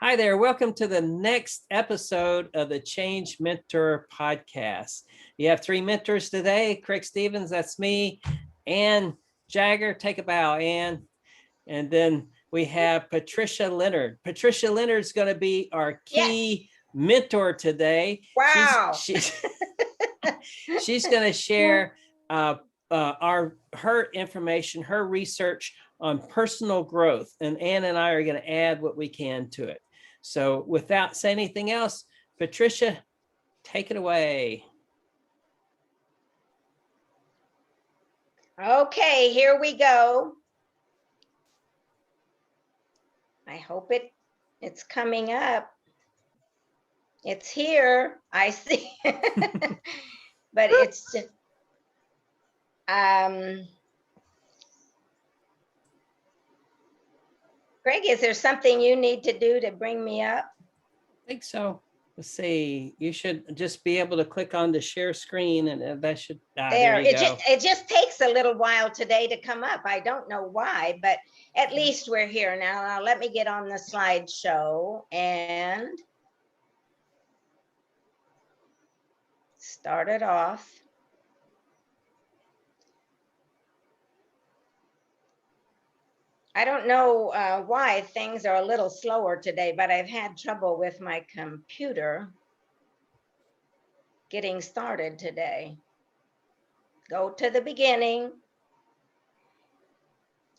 Hi there. Welcome to the next episode of the Change Mentor podcast. You have three mentors today. Craig Stevens, that's me. Ann Jagger, take a bow, Ann. And then we have Patricia Leonard. Patricia Leonard is going to be our key mentor today. Wow. She's going to share her information, her research on personal growth. And Ann and I are going to add what we can to it. So without saying anything else, Patricia, take it away. Okay, here we go. I hope it's coming up. It's here. I see. But it's Greg, is there something you need to do to bring me up? I think so. Let's see. You should just be able to click on the share screen, and that should. There you go. It just takes a little while today to come up. I don't know why, but at least we're here now. Now let me get on the slideshow and start it off. I don't know why things are a little slower today, but I've had trouble with my computer getting started today. Go to the beginning.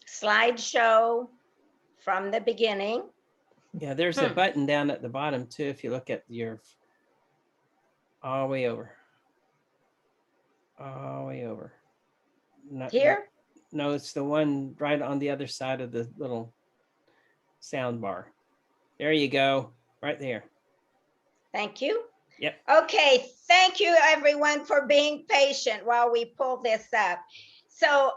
Slideshow from the beginning. Yeah, there's a button down at the bottom too. If you look at your all the way over. All the way over. Here? No, it's the one right on the other side of the little sound bar. There you go, right there. Thank you. Yep. Okay, thank you everyone for being patient while we pull this up. So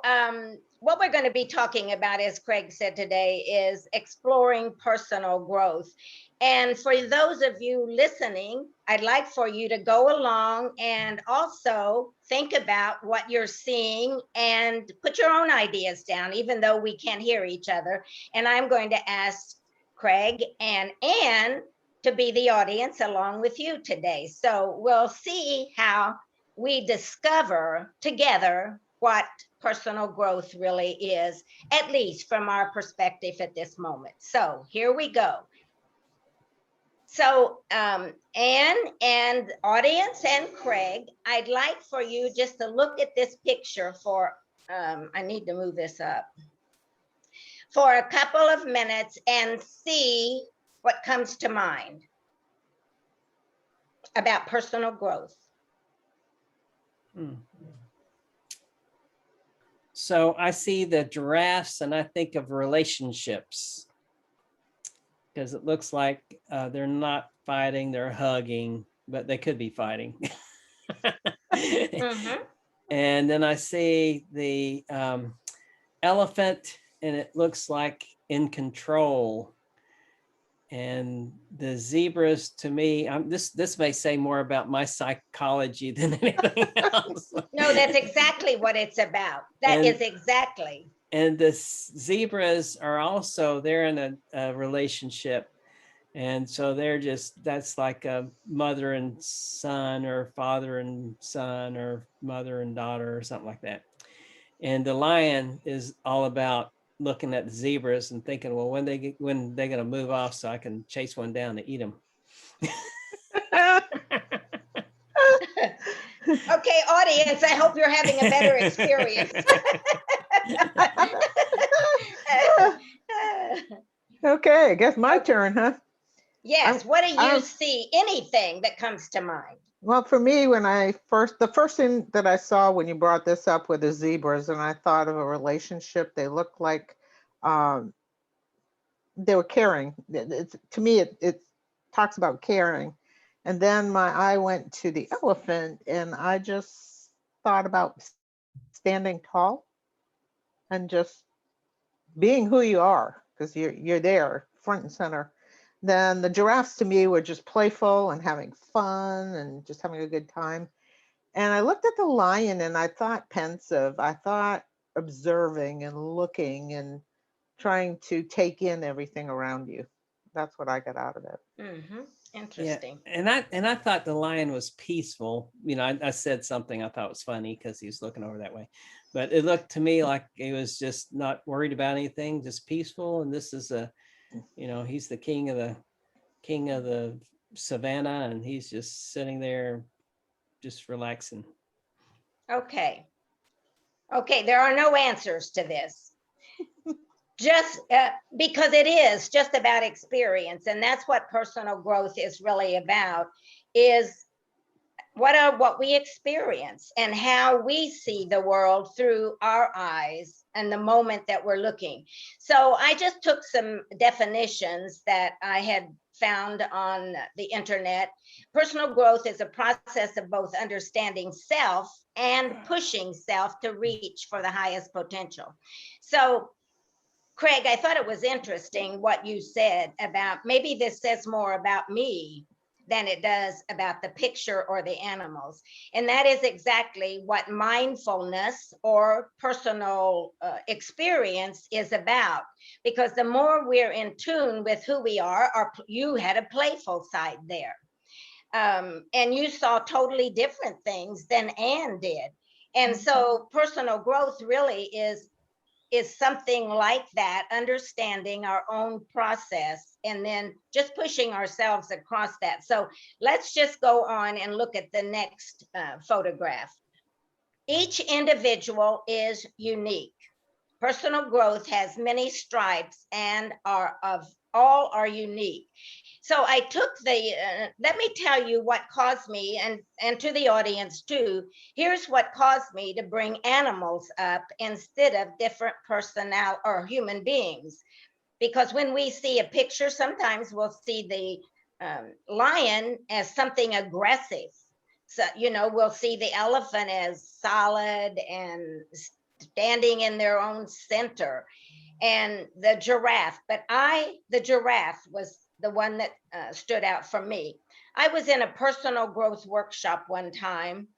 what we're going to be talking about, as Craig said today, is exploring personal growth. And for those of you listening, I'd like for you to go along and also think about what you're seeing and put your own ideas down, even though we can't hear each other. And I'm going to ask Craig and Ann to be the audience along with you today. So we'll see how we discover together what personal growth really is, at least from our perspective at this moment. So here we go. So Ann and audience and Craig, I'd like for you just to look at this picture for, I need to move this up, for a couple of minutes and see what comes to mind about personal growth. So I see the giraffes and I think of relationships, because it looks like they're not fighting, they're hugging, but they could be fighting. And then I see the elephant and it looks like in control. And the zebras, to me, this may say more about my psychology than anything else. No, that's exactly what it's about. That is exactly. And the zebras are also, they're in a relationship. And so that's like a mother and son, or father and son, or mother and daughter, or something like that. And the lion is all about looking at the zebras and thinking, well, when they're going to move off so I can chase one down to eat them. Okay, audience, I hope you're having a better experience. Okay, I guess my turn, huh? Yes, what do you see? Anything that comes to mind? Well, for me, the first thing that I saw when you brought this up were the zebras, and I thought of a relationship. They looked like they were caring. To me, it talks about caring. And then my eye went to the elephant, and I just thought about standing tall and just being who you are, because you're there front and center. Then the giraffes to me were just playful and having fun and just having a good time. And I looked at the lion and I thought pensive. I thought observing and looking and trying to take in everything around you. That's what I got out of it. Mhm. Yeah, Interesting. and I thought the lion was peaceful. You know, I said something I thought was funny because he was looking over that way, but it looked to me like he was just not worried about anything, just peaceful. And this is he's the king of the savannah, and he's just sitting there, just relaxing. Okay. Okay, there are no answers to this. Just because it is just about experience, and that's what personal growth is really about, is what we experience and how we see the world through our eyes and the moment that we're looking. So I just took some definitions that I had found on the internet. Personal growth is a process of both understanding self and pushing self to reach for the highest potential. So Craig, I thought it was interesting what you said about maybe this says more about me than it does about the picture or the animals. And that is exactly what mindfulness or personal experience is about. Because the more we're in tune with who we are, or you had a playful side there. And you saw totally different things than Anne did. And so personal growth really is something like that, understanding our own process and then just pushing ourselves across that. So let's just go on and look at the next photograph. Each individual is unique. Personal growth has many stripes and all are unique. So I took let me tell you what caused me, and to the audience too, here's what caused me to bring animals up instead of different personnel or human beings. Because when we see a picture, sometimes we'll see the lion as something aggressive. So, we'll see the elephant as solid and standing in their own center, and the giraffe. But the giraffe was the one that stood out for me. I was in a personal growth workshop one time,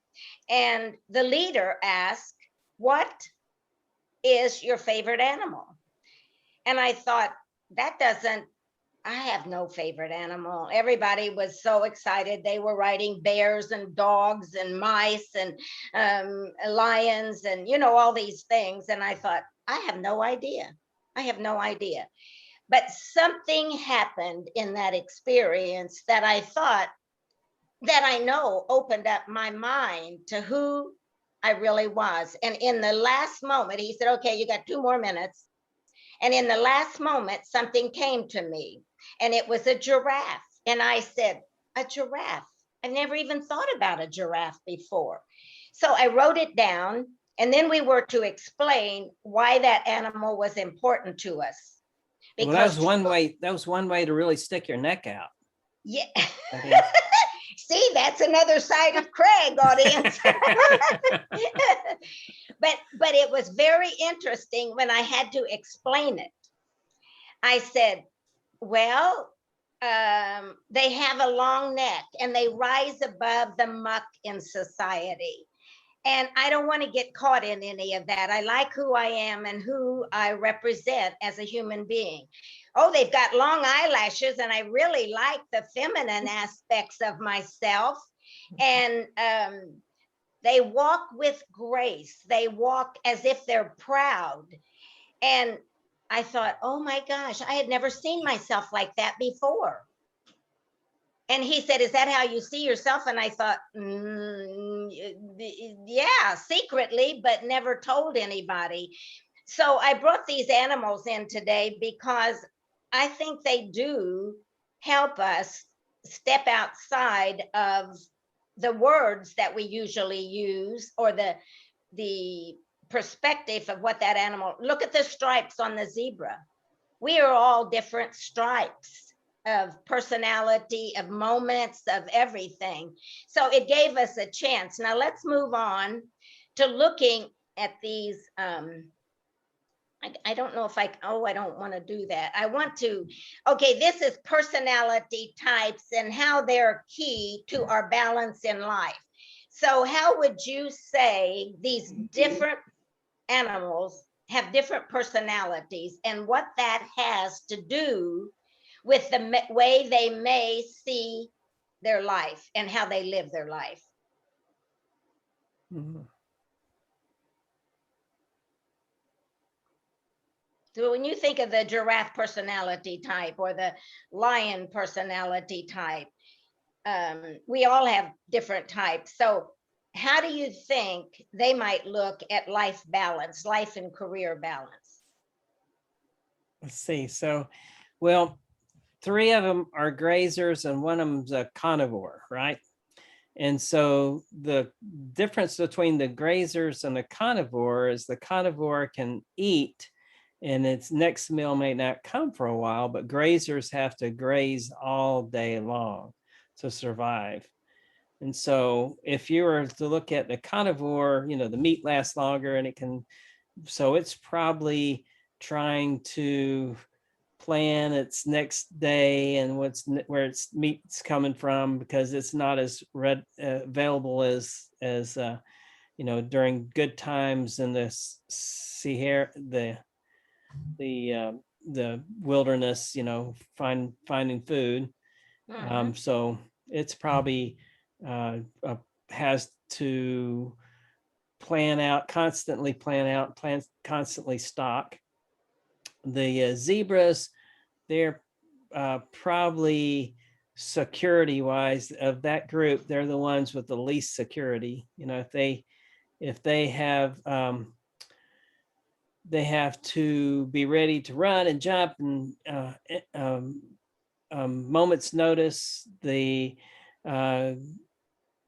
and the leader asked, "What is your favorite animal?" And I thought, I have no favorite animal. Everybody was so excited. They were writing bears and dogs and mice and lions and, all these things. And I thought, I have no idea. I have no idea. But something happened in that experience that I thought, that I know opened up my mind to who I really was. And in the last moment, he said, "Okay, you got 2 more minutes." And in the last moment, something came to me, and it was a giraffe. And I said, "A giraffe. I've never even thought about a giraffe before." So I wrote it down, and then we were to explain why that animal was important to us. Well, that was Because one way. That was one way to really stick your neck out. yeah. I think. See, that's another side of Craig, audience. But it was very interesting when I had to explain it. I said, well, they have a long neck and they rise above the muck in society. And I don't want to get caught in any of that. I like who I am and who I represent as a human being. Oh, they've got long eyelashes, and I really like the feminine aspects of myself. And they walk with grace. They walk as if they're proud. And I thought, oh my gosh, I had never seen myself like that before. And he said, "Is that how you see yourself?" And I thought, yeah, secretly, but never told anybody. So I brought these animals in today because I think they do help us step outside of the words that we usually use, or the perspective of what that animal. Look at the stripes on the zebra. We are all different stripes of personality, of moments, of everything. So it gave us a chance. Now let's move on to looking at these. I don't know if I don't want to do that. I want to, okay, this is personality types and how they're key to our balance in life. So how would you say these different animals have different personalities, and what that has to do with the way they may see their life and how they live their life. Mhm. So when you think of the giraffe personality type or the lion personality type, we all have different types. So how do you think they might look at life balance, life and career balance? Let's see. So, well, 3 of them are grazers and one of them's a carnivore, right? And so the difference between the grazers and the carnivore is the carnivore can eat and its next meal may not come for a while, but grazers have to graze all day long to survive. And so if you were to look at the carnivore, the meat lasts longer and it can, so it's probably trying to plan its next day and where its meat's coming from, because it's not as available as during good times in the Sahara, the wilderness, finding food. Mhm. So it's probably has to constantly constantly stock. The zebras, they're probably security wise of that group, they're the ones with the least security. If they have to be ready to run and jump and moments notice. The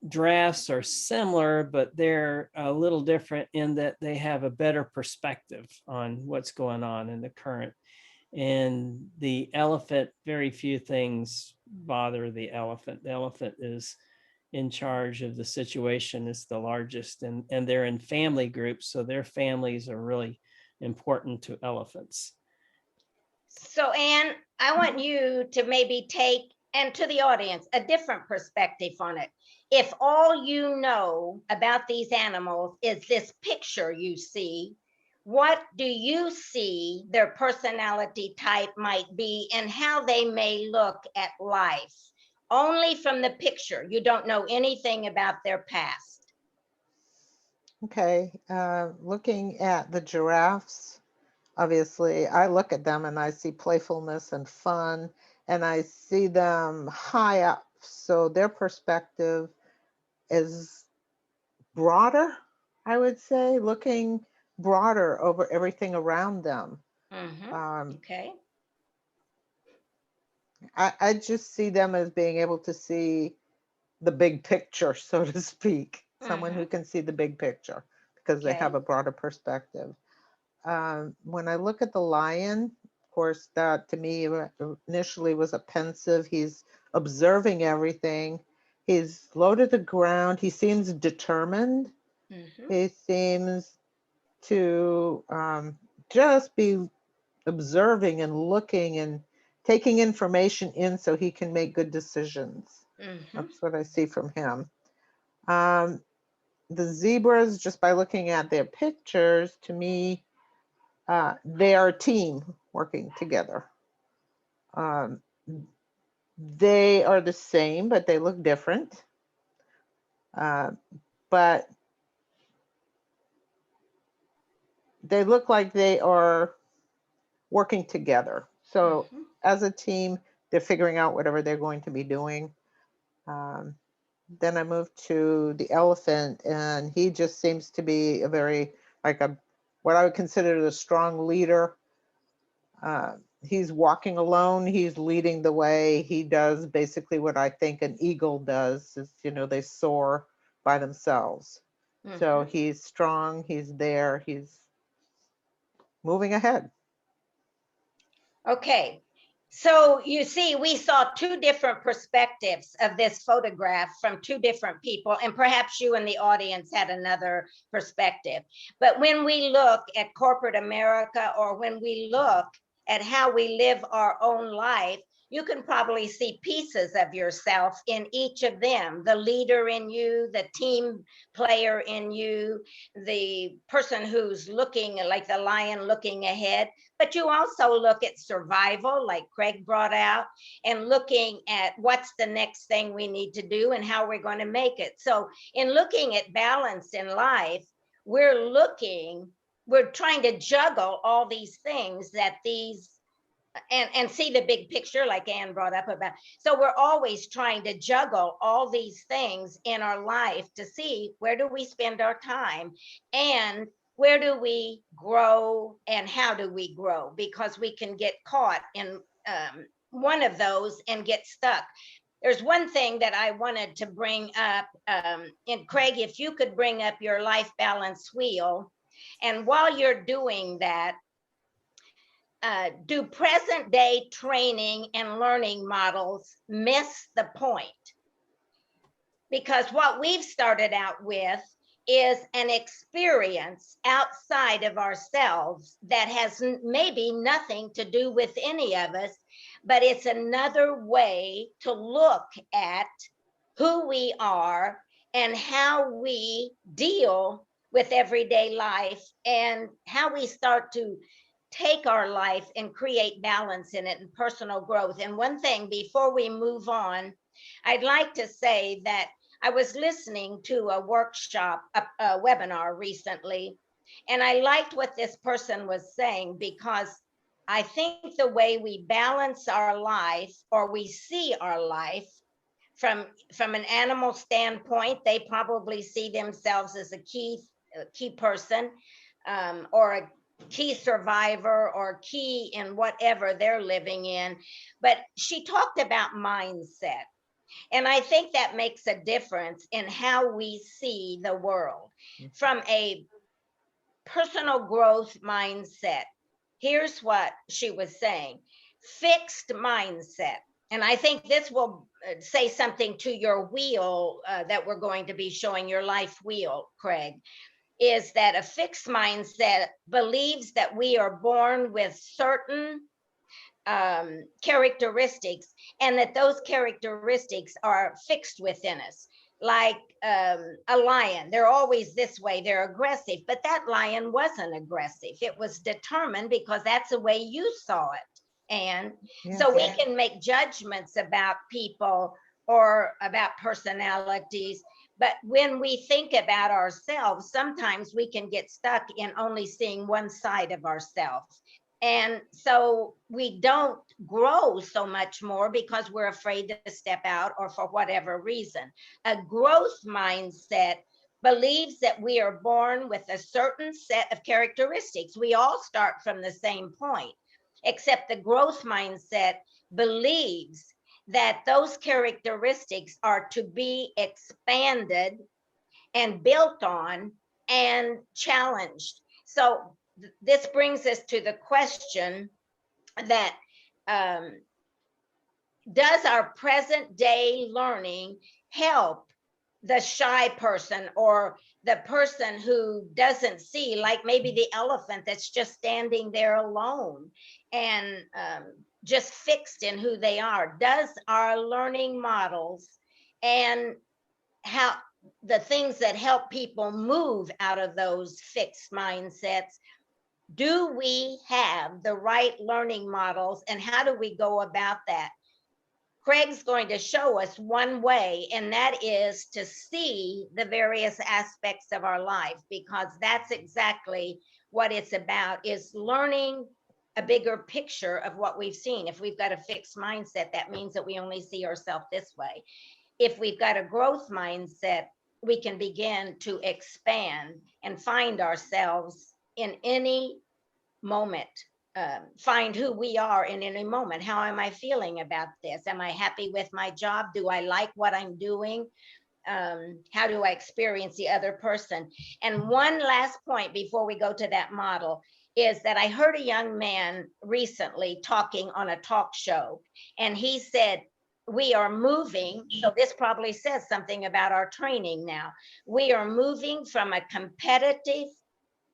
drafts are similar, but they're a little different in that they have a better perspective on what's going on in the current. And the elephant, very few things bother the elephant. The elephant is in charge of the situation, is the largest, and they're in family groups, so their families are really important to elephants. So, Anne, I want you to maybe take, and to the audience, a different perspective on it. If all you know about these animals is this picture you see, what do you see their personality type might be and how they may look at life? Only from the picture. You don't know anything about their past. Okay, looking at the giraffes, obviously, I look at them and I see playfulness and fun, and I see them high up. So their perspective is broader, I would say, looking broader over everything around them. Mhm. Um, Okay. I just see them as being able to see the big picture, so to speak, someone who Mhm. can see the big picture because they Okay. have a broader perspective. When I look at the lion, of course, that to me initially was a pensive. He's observing everything. He's low to the ground. He seems determined. Mhm. He seems to just be observing and looking and taking information in so he can make good decisions. Mhm. That's what I see from him. Um, the zebras, just by looking at their pictures, to me, they are a team working together. Um, they are the same, but they look different. But they look like they are working together. So Mhm. as a team, they're figuring out whatever they're going to be doing. Um, then I moved to the elephant, and he just seems to be a very, like what I would consider a strong leader. He's walking alone. He's leading the way. He does basically what I think an eagle does, is, they soar by themselves. So Mhm. he's strong. He's there. He's moving ahead. Okay. So you see, we saw two different perspectives of this photograph from two different people, and perhaps you in the audience had another perspective. But when we look at corporate America, or when we look at how we live our own life, you can probably see pieces of yourself in each of them. The leader in you, the team player in you, the person who's looking like the lion looking ahead. But you also look at survival, like Craig brought out, and looking at what's the next thing we need to do and how we're going to make it. So in looking at balance in life, we're trying to juggle all these things that these and see the big picture like Ann brought up about. So we're always trying to juggle all these things in our life to see where do we spend our time and where do we grow and how do we grow, because we can get caught in one of those and get stuck. There's one thing that I wanted to bring up, and Craig, if you could bring up your life balance wheel, and while you're doing that, do present day training and learning models miss the point? Because what we've started out with is an experience outside of ourselves that has maybe nothing to do with any of us, but it's another way to look at who we are and how we deal with everyday life and how we start to take our life and create balance in it and personal growth. And one thing before we move on, I'd like to say that I was listening to a workshop, a webinar recently, and I liked what this person was saying, because I think the way we balance our life or we see our life from an animal standpoint, they probably see themselves as a key person or a key survivor or key in whatever they're living in. But she talked about mindset. And I think that makes a difference in how we see the world from a personal growth mindset. Here's what she was saying: fixed mindset. And I think this will say something to your wheel that we're going to be showing, your life wheel, Craig, is that a fixed mindset believes that we are born with certain characteristics and that those characteristics are fixed within us. Like a lion, they're always this way, they're aggressive, but that lion wasn't aggressive. It was determined because that's the way you saw it. And so we can make judgments about people or about personalities. But when we think about ourselves, sometimes we can get stuck in only seeing one side of ourselves. And so we don't grow so much more because we're afraid to step out or for whatever reason. A growth mindset believes that we are born with a certain set of characteristics. We all start from the same point, except the growth mindset believes that those characteristics are to be expanded and built on and challenged. So this brings us to the question that does our present day learning help the shy person or the person who doesn't see, like maybe the elephant that's just standing there alone and just fixed in who they are? Does our learning models and how the things that help people move out of those fixed mindsets, do we have the right learning models and how do we go about that? Craig's going to show us one way, and that is to see the various aspects of our life, because that's exactly what it's about, is learning a bigger picture of what we've seen. If we've got a fixed mindset, that means that we only see ourselves this way. If we've got a growth mindset, we can begin to expand and find ourselves in any moment. Find who we are in any moment. How am I feeling about this? Am I happy with my job? Do I like what I'm doing? How do I experience the other person? And one last point before we go to that model is that I heard a young man recently talking on a talk show, and he said, we are moving, so this probably says something about our training now. We are moving from a competitive,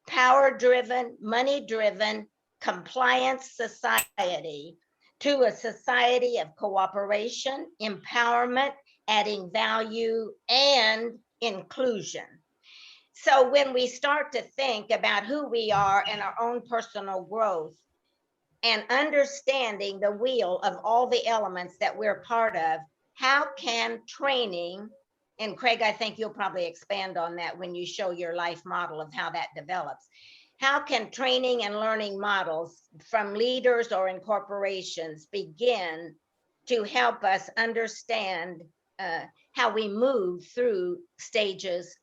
power-driven, money-driven, compliance society to a society of cooperation, empowerment, adding value, and inclusion. So when we start to think about who we are and our own personal growth and understanding the wheel of all the elements that we're part of, how can training, and Craig, I think you'll probably expand on that when you show your life model of how that develops. How can training and learning models from leaders or in corporations begin to help us understand how we move through stages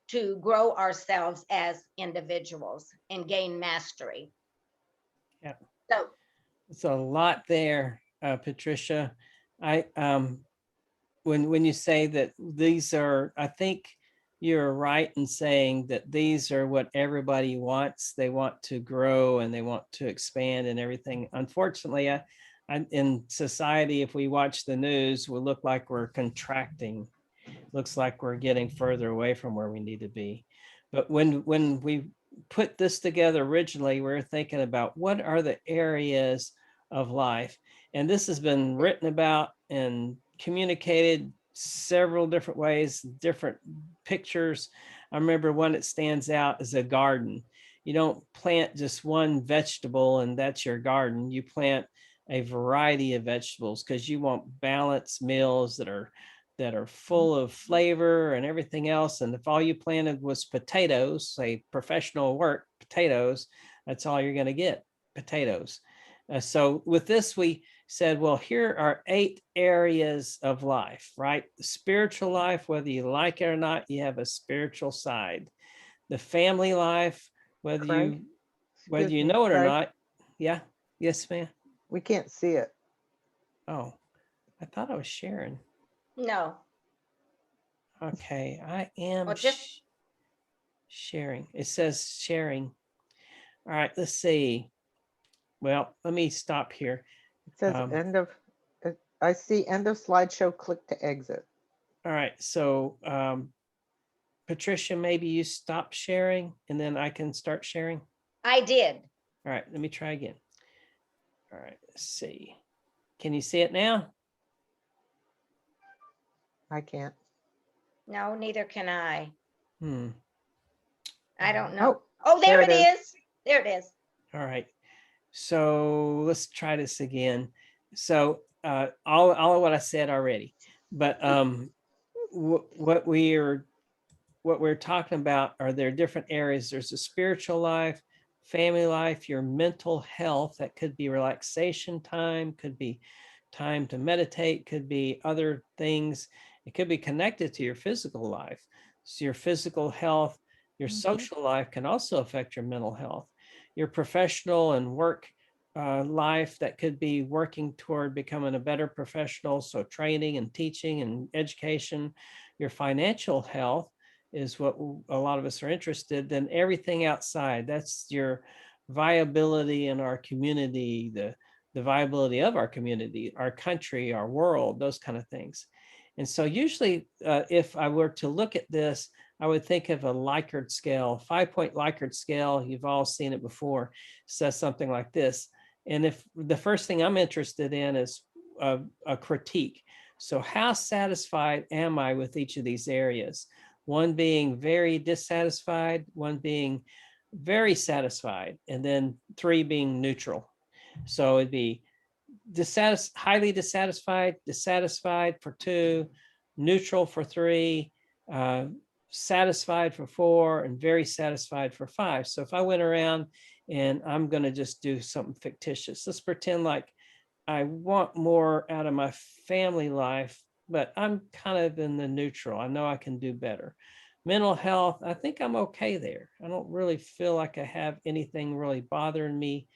to grow ourselves as individuals and gain mastery? Yeah. So It's a lot there, Patricia. When you say that these are, I think you're right in saying that these are what everybody wants. They want to grow and they want to expand and everything. Unfortunately, in society, if we watch the news, we look like we're contracting. Looks like we're getting further away from where we need to be. But when we put this together originally, we were thinking about what are the areas of life. And this has been written about and communicated several different ways, different pictures. I remember one that stands out is a garden. You don't plant just one vegetable and that's your garden. You plant a variety of vegetables because you want balanced meals that are full of flavor and everything else. And if all you planted was potatoes, say professional work, potatoes, that's all you're going to get, potatoes. So with this, we said, well, here are 8 areas of life, right? The spiritual life, whether you like it or not, you have a spiritual side. The family life, whether Craig? you Excuse me, know it or Craig? not. Yeah. Yes, ma'am. We can't see it. Oh, I thought I was sharing. no, Okay, I am well, just sharing. It says sharing. All right, let's see. Well, let me stop here. It says end of, I see end of slideshow, click to exit. All right, so Patricia, maybe you stop sharing and then I can start sharing. I did. All right, let me try again. All right, let's see. Can you see it now? I can't. No, neither can I. I I don't know. Oh, there there it it is. is. There it is. All right. So let's try this again. So all of what I said already, but what we're talking about are there different areas. There's a spiritual life, family life, your mental health. That could be relaxation time, could be time to meditate, could be other things. It could be connected to your physical life. So your physical health, your social life can also affect your mental health. Your professional and work life, that could be working toward becoming a better professional. So training and teaching and education. Your financial health is what a lot of us are interested in. Everything outside, that's your viability in our community, the viability of our community, our country, our world, those kind of things. And so usually if I were to look at this, I would think of a Likert scale, 5-point Likert scale. You've all seen it before. Says something like this. And if the first thing I'm interested in is a critique. So how satisfied am I with each of these areas? One being very dissatisfied, one being very satisfied, and then 3 being neutral. So it'd be highly dissatisfied for 2, neutral for 3, satisfied for 4, and very satisfied for 5. So if I went around and I'm going to just do something fictitious, let's pretend like I want more out of my family life, but I'm kind of in the neutral. I know I can do better. Mental health, I think I'm okay there. I don't really feel like I have anything really bothering me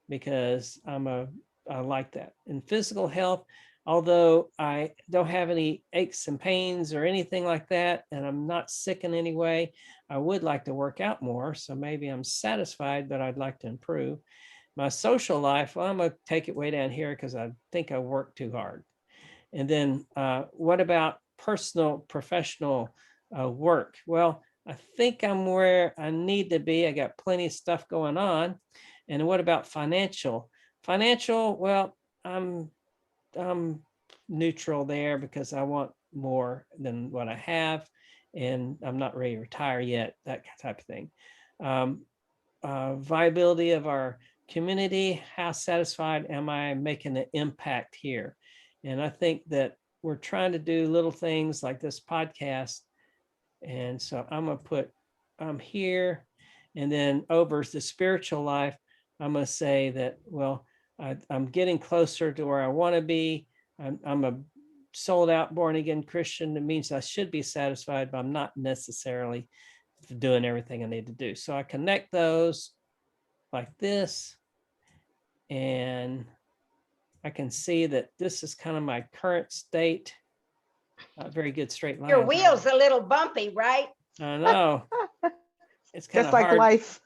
because I like that. In physical health, although I don't have any aches and pains or anything like that, and I'm not sick in any way, I would like to work out more. So maybe I'm satisfied, but I'd like to improve. My social life, well, I'm going to take it way down here because I think I work too hard. And then what about personal, professional work? Well, I think I'm where I need to be. I got plenty of stuff going on. And what about financial? Financial, well, I'm neutral there because I want more than what I have, and I'm not ready to retire yet, that type of thing. Viability of our community, how satisfied am I making an impact here? And I think that we're trying to do little things like this podcast. And so I'm gonna put, I'm here. And then over the spiritual life, I'm gonna say that, well, I'm getting closer to where I want to be. I'm a sold out, born again Christian. That means I should be satisfied, but I'm not necessarily doing everything I need to do. So I connect those like this, and I can see that this is kind of my current state. Very good straight line. Your wheel's a little bumpy, right? I know. It's kind Just of like hard, life.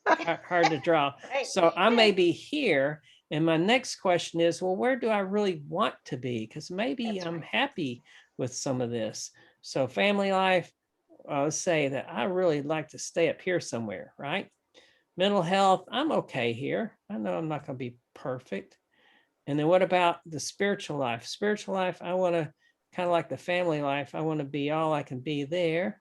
hard to draw. Right. So I may be here. And my next question is, well, where do I really want to be? Because maybe That's I'm right. happy with some of this. So family life, I'll say that I really like to stay up here somewhere, right? Mental health, I'm okay here. I know I'm not going to be perfect. And then what about the spiritual life? Spiritual life, I want to kind of like the family life. I want to be all I can be there.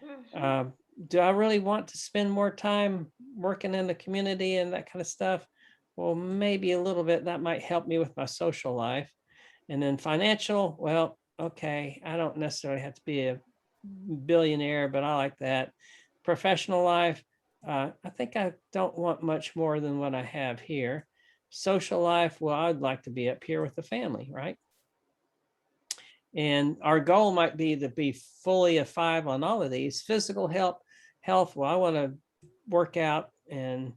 Mhm. Do I really want to spend more time working in the community and that kind of stuff? Well, maybe a little bit. That might help me with my social life. And then financial, well, okay, I don't necessarily have to be a billionaire, but I like that. Professional life, I think I don't want much more than what I have here. Social life, well, I'd like to be up here with the family, right? And our goal might be to be fully a 5 on all of these. Physical health, well, I want to work out and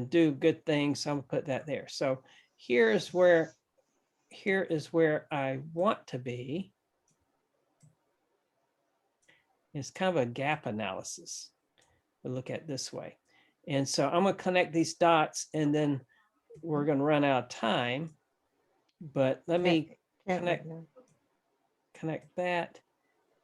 do good things. So I'm gonna put that there. So here is where I want to be. It's kind of a gap analysis. We look at it this way. And so I'm gonna connect these dots, and then we're gonna run out of time. But let me Can't right connect now. that.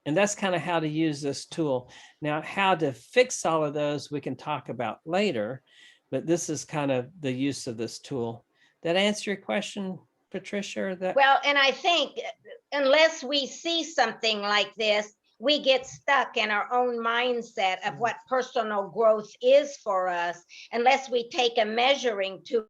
And that's kind of how to use this tool. Now, how to fix all of those, we can talk about later, but this is kind of the use of this tool. That answer your question, Patricia? Or that? Well, and I think unless we see something like this, we get stuck in our own mindset of what personal growth is for us, unless we take a measuring tool